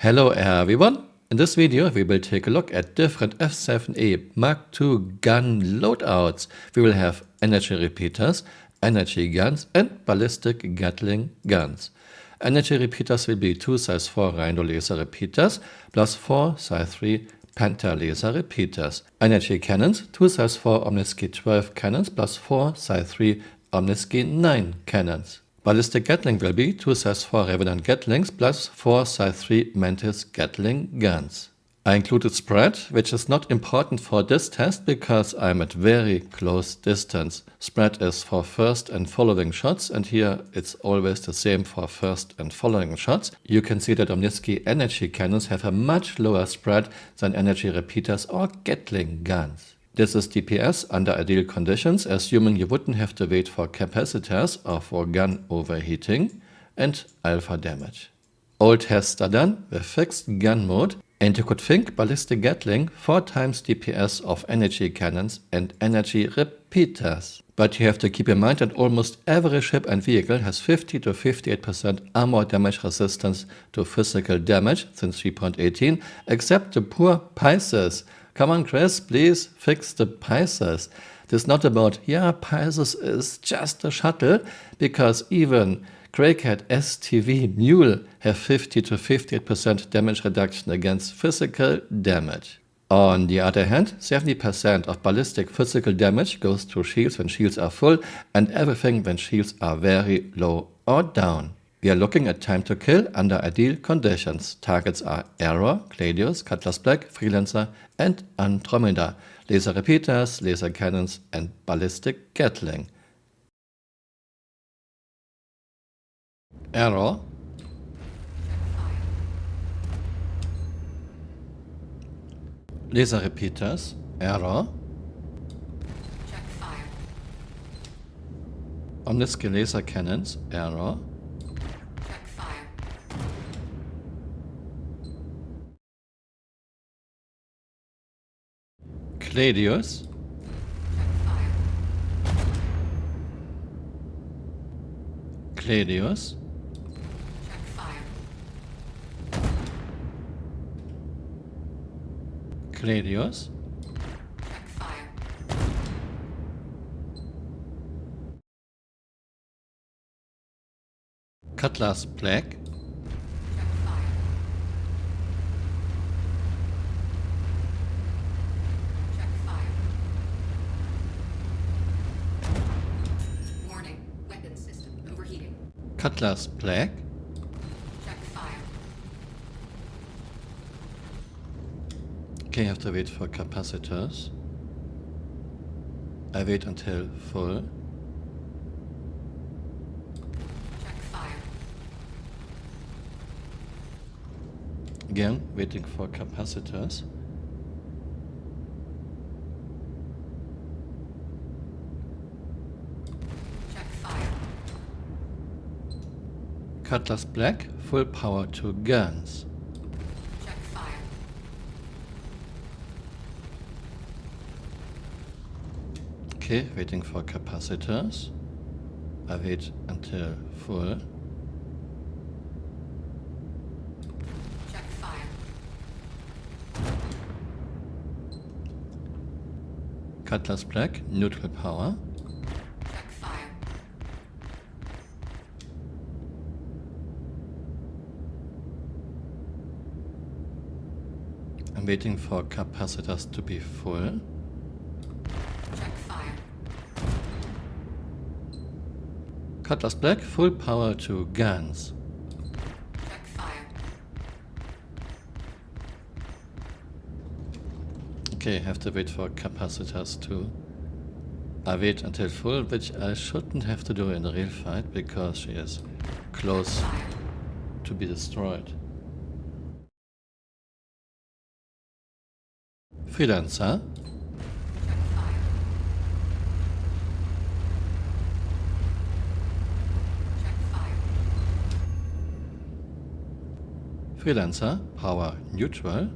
Hello everyone! In this video we will take a look at different F7A Mark II gun loadouts. We will have energy repeaters, energy guns and ballistic Gatling guns. Energy repeaters will be 2 size 4 Rhino laser repeaters plus 4 size 3 Panther laser repeaters. Energy cannons, 2 size 4 Omniski 12 cannons plus 4 size 3 Omniski 9 cannons. Ballistic Gatling will be 2 size 4 Revenant Gatlings plus 4 size 3 Mantis Gatling guns. I included spread, which is not important for this test because I'm at very close distance. Spread is for first and following shots, and here it's always the same for first and following shots. You can see that Omniski energy cannons have a much lower spread than energy repeaters or Gatling guns. This is DPS under ideal conditions, assuming you wouldn't have to wait for capacitors or for gun overheating, and alpha damage. All tests are done with fixed gun mode, and you could think ballistic Gatling 4 times DPS of energy cannons and energy repeaters. But you have to keep in mind that almost every ship and vehicle has 50 to 58% armor damage resistance to physical damage since 3.18, except the poor Pisces. Come on Chris, please fix the Pisces. This is not about, yeah, Pisces is just a shuttle, because even Greycat STV Mule have 50 to 58% damage reduction against physical damage. On the other hand, 70% of ballistic physical damage goes to shields when shields are full, and everything when shields are very low or down. We are looking at time to kill under ideal conditions. Targets are Arrow, Gladius, Cutlass Black, Freelancer and Andromeda. Laser repeaters, laser cannons and ballistic Gatling. Arrow. Laser repeaters, Arrow. Omniski laser cannons, Arrow. Gladius. Gladius. Gladius. Cutlass Black. Cutlass Black. Okay, I have to wait for capacitors. I wait until full. Again, waiting for capacitors. Cutlass Black, full power to guns. Okay, waiting for capacitors. I wait until full. Cutlass Black, neutral power. I'm waiting for capacitors to be full. Cutlass Black, full power to guns. Okay, have to wait for capacitors too. I wait until full, which I shouldn't have to do in a real fight because she is close to be destroyed. Freelancer. Freelancer, power neutral.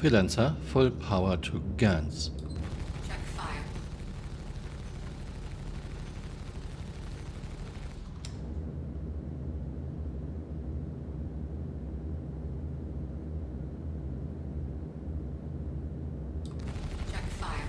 Freelancer, full power to guns. Check fire. Check fire.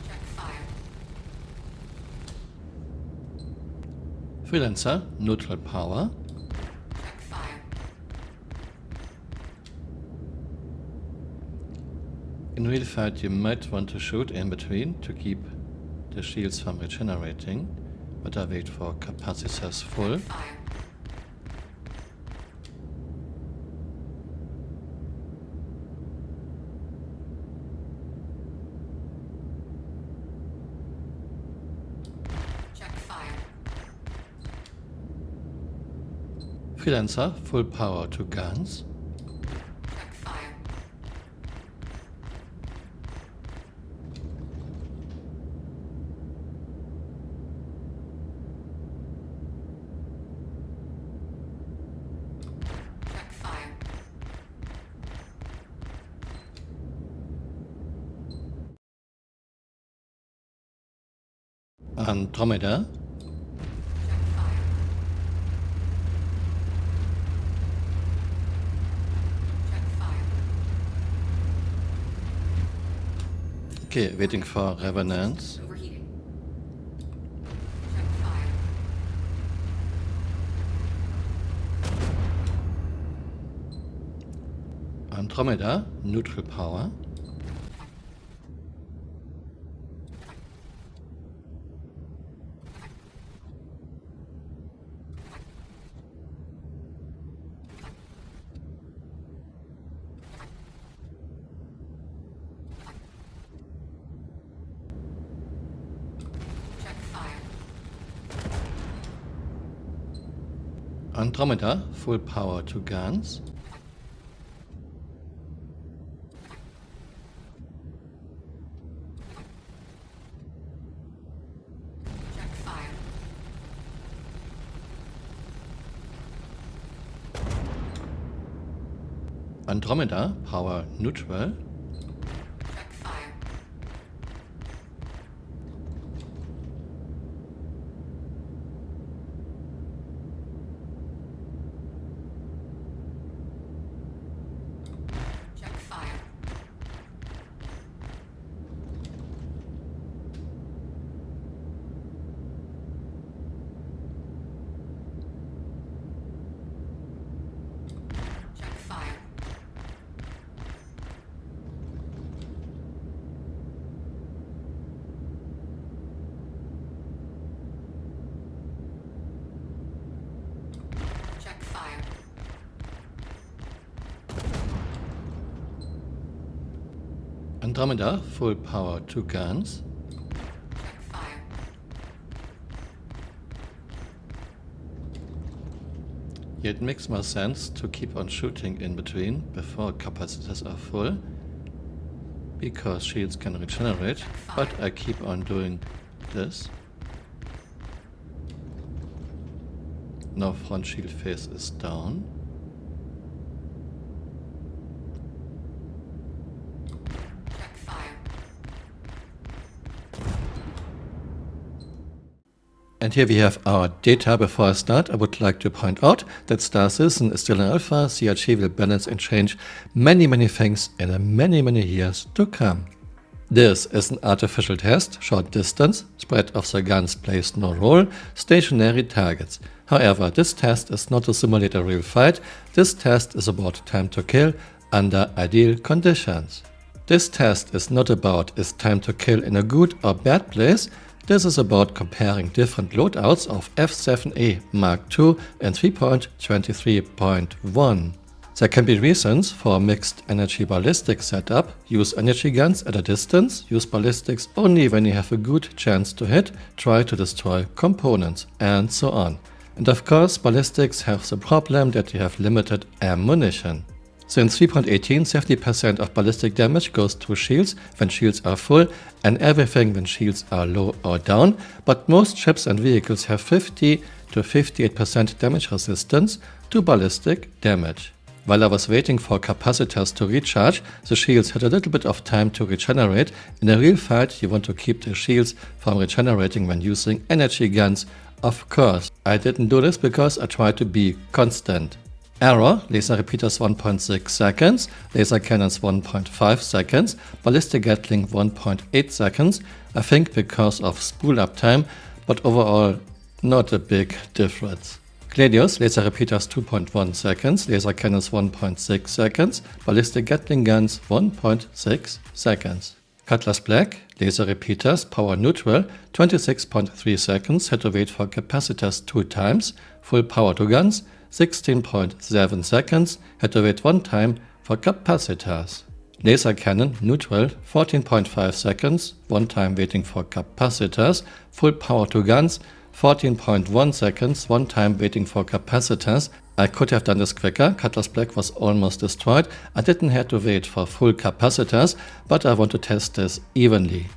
Check fire. Freelancer, neutral power. Check fire. In real fight you might want to shoot in between to keep the shields from regenerating, but I wait for capacitors full. Fire. Check fire. Freelancer, full power to guns. Check fire. Check fire. Andromeda. Check fire. Check fire. Okay, waiting for revenants. Overheating. Check fire. Andromeda, neutral power. Check fire. Andromeda, full power to guns. Check fire. Andromeda, power neutral. Check fire. Check fire. Check fire. Check fire. Andromeda, full power to guns. Check fire. It makes more sense to keep on shooting in between before capacitors are full, because shields can regenerate, but I keep on doing this. Now front shield face is down. Check fire. And here we have our data. Before I start, I would like to point out that Star Citizen is still in alpha. CRG will balance and change many things in the many years to come. This is an artificial test, short distance, spread of the guns plays no role, stationary targets. However, this test is not to simulate a real fight. This test is about time to kill under ideal conditions. This test is not about is time to kill in a good or bad place. This is about comparing different loadouts of F7A Mark II and 3.23.1. There can be reasons for a mixed energy ballistic setup. Use energy guns at a distance, use ballistics only when you have a good chance to hit, try to destroy components, and so on. And of course, ballistics have the problem that you have limited ammunition. Since 3.18, 70% of ballistic damage goes to shields when shields are full and everything when shields are low or down, but most ships and vehicles have 50 to 58% damage resistance to ballistic damage. While I was waiting for capacitors to recharge, the shields had a little bit of time to regenerate. In a real fight, you want to keep the shields from regenerating when using energy guns. Of course, I didn't do this because I tried to be constant. Error, laser repeaters 1.6 seconds, laser cannons 1.5 seconds, ballistic gatling 1.8 seconds, I think because of spool up time, but overall not a big difference. Gladius, laser repeaters 2.1 seconds, laser cannons 1.6 seconds, ballistic gatling guns 1.6 seconds. Cutlass Black, laser repeaters, power neutral, 26.3 seconds, had to wait for capacitors 2 times, full power to guns, 16.7 seconds, had to wait 1 time for capacitors. Laser cannon neutral, 14.5 seconds, 1 time waiting for capacitors, full power to guns, 14.1 seconds, 1 time waiting for capacitors. I could have done this quicker, Cutlass Black was almost destroyed. I didn't have to wait for full capacitors, but I want to test this evenly.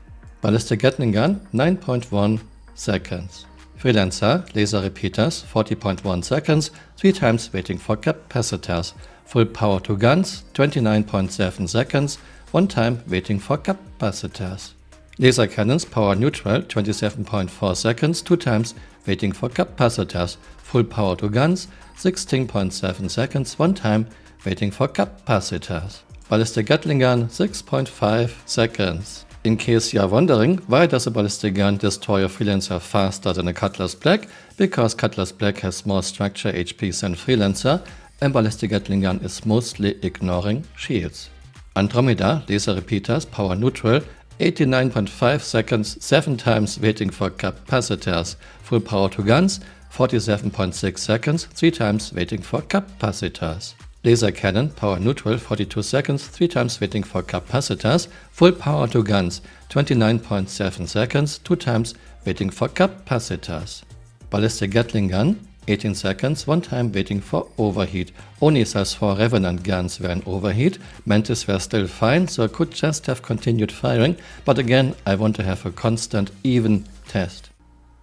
Ballistic gatling gun, 9.1 seconds. Freelancer, laser repeaters, 40.1 seconds, 3 times waiting for capacitors. Full power to guns, 29.7 seconds, 1 time waiting for capacitors. Laser cannons, power neutral, 27.4 seconds, 2 times waiting for capacitors. Full power to guns, 16.7 seconds, 1 time waiting for capacitors. Ballistic gatling gun, 6.5 seconds. In case you are wondering, why does a ballistic gun destroy a Freelancer faster than a Cutlass Black? Because Cutlass Black has more structure HPs than Freelancer, and ballistic gatling gun is mostly ignoring shields. Andromeda, laser repeaters, power neutral, 89.5 seconds, 7 times waiting for capacitors. Full power to guns, 47.6 seconds, 3 times waiting for capacitors. Laser cannon, power neutral, 42 seconds, 3 times waiting for capacitors. Full power to guns, 29.7 seconds, 2 times waiting for capacitors. Ballistic gatling gun, 18 seconds, 1 time waiting for overheat. Only size 4 Revenant guns were in overheat. Mantis were still fine, so I could just have continued firing, but again I want to have a constant even test.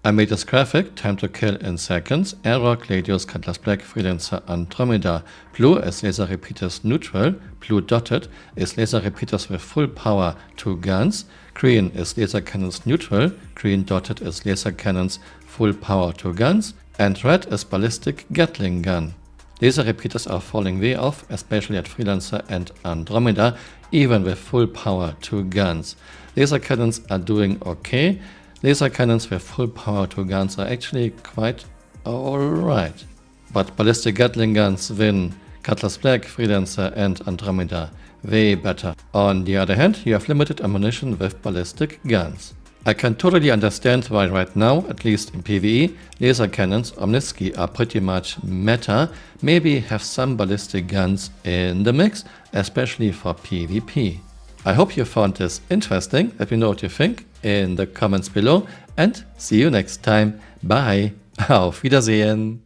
I made this graphic, time to kill in seconds. Error, Gladius, Cutlass Black, Freelancer, Andromeda. Blue is laser repeaters neutral. Blue dotted is laser repeaters with full power to guns. Green is laser cannons neutral. Green dotted is laser cannons full power to guns. And red is ballistic gatling gun. Laser repeaters are falling way off, especially at Freelancer and Andromeda, even with full power to guns. Laser cannons are doing okay. Laser cannons with full power to guns are actually quite alright. But ballistic gatling guns win. Cutlass Black, Freelancer and Andromeda way better. On the other hand, you have limited ammunition with ballistic guns. I can totally understand why right now, at least in PvE, laser cannons Omniski are pretty much meta. Maybe have some ballistic guns in the mix, especially for PvP. I hope you found this interesting. Let me know what you think in the comments below and see you next time. Bye. Auf Wiedersehen.